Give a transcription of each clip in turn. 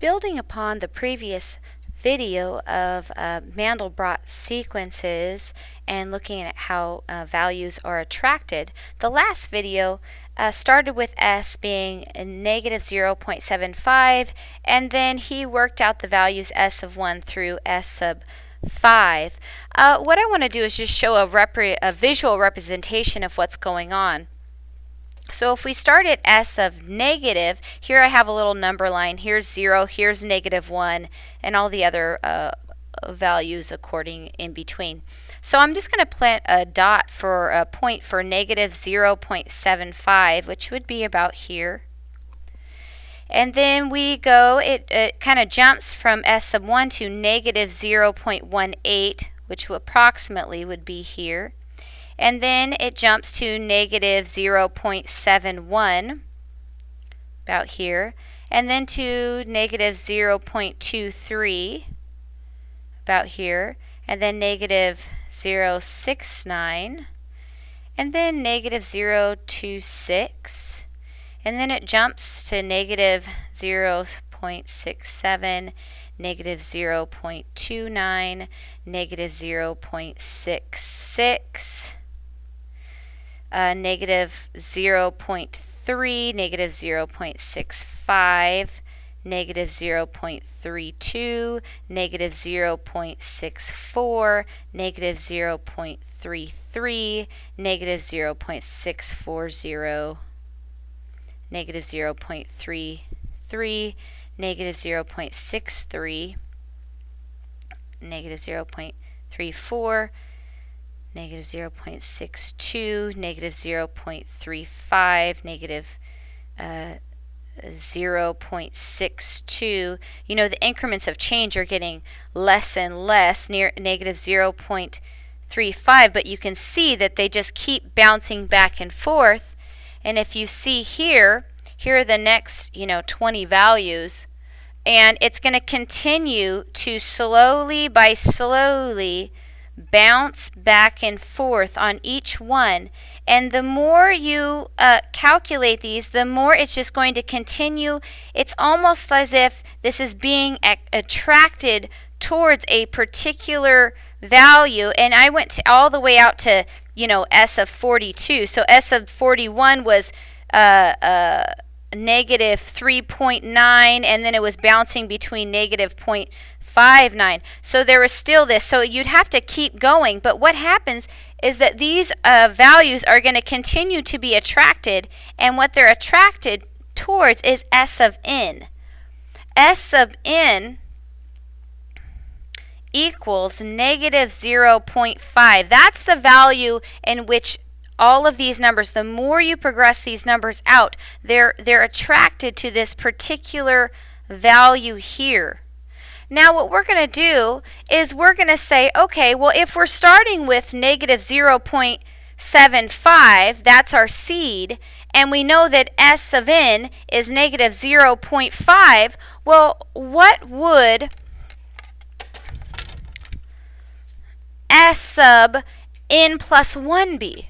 Building upon the previous video of Mandelbrot sequences and looking at how values are attracted, the last video started with S being negative 0.75, and then he worked out the values S of 1 through S sub 5. What I want to do is just show a visual representation of what's going on. So if we start at S of negative, here I have a little number line. Here's 0, here's negative 1, and all the other values according in between. So I'm just going to plant a dot for a point for negative 0.75, which would be about here. And then we go, it kind of jumps from S sub 1 to negative 0.18, which approximately would be here. And then it jumps to negative 0.71, about here, and then to negative 0.23, about here, and then negative 0.69, and then negative 0.26, and then it jumps to negative 0.67, negative 0.29, negative 0.66, negative 0.3, negative 0.65, negative 0.32, negative 0.64, negative 0.33, negative 0.640, negative 0.33, negative 0.63, negative 0.34, negative 0.62, negative 0.35, negative 0.62. You know, the increments of change are getting less and less, near negative 0.35, but you can see that they just keep bouncing back and forth. And if you see here are the next, 20 values, and it's going to continue to slowly bounce back and forth on each one. And the more you calculate these, the more it's just going to continue. It's almost as if this is being attracted towards a particular value. And I went all the way out to, S of 42. So S of 41 was negative 3.9, and then it was bouncing between negative 0.59. So there was still this. So you'd have to keep going. But what happens is that these values are going to continue to be attracted, and what they're attracted towards is S of n. S sub n equals negative 0.5. That's the value in which all of these numbers, the more you progress these numbers out, they're attracted to this particular value here. Now what we're going to do is we're going to say, okay, well, if we're starting with negative 0.75, that's our seed, and we know that S of n is negative 0.5, well, what would S sub n plus 1 be?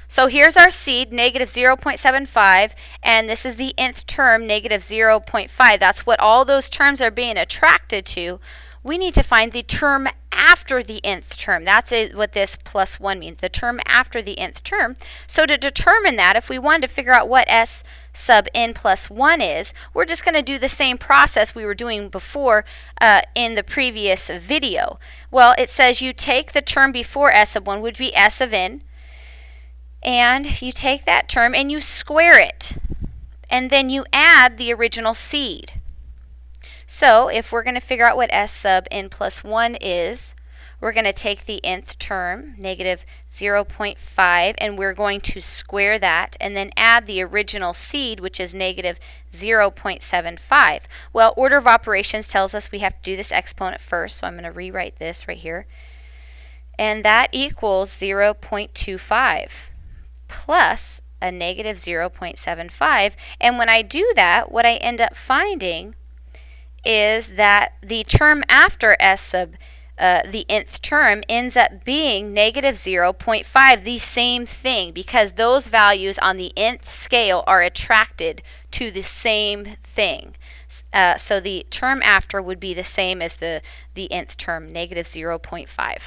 So here's our seed, negative 0.75, and this is the nth term, negative 0.5. That's what all those terms are being attracted to. We need to find the term after the nth term. That's what this plus 1 means, the term after the nth term. So to determine that, if we wanted to figure out what S sub n plus 1 is, we're just going to do the same process we were doing before in the previous video. Well, it says you take the term before S sub 1, would be S of n, and you take that term and you square it, and then you add the original seed. So if we're going to figure out what S sub n plus 1 is, we're going to take the nth term, negative 0.5, and we're going to square that and then add the original seed, which is negative 0.75. Well, order of operations tells us we have to do this exponent first, so I'm going to rewrite this right here. And that equals 0.25. plus a negative 0.75, and when I do that, what I end up finding is that the term after S sub the nth term ends up being negative 0.5, the same thing, because those values on the nth scale are attracted to the same thing. So the term after would be the same as the nth term, negative 0.5.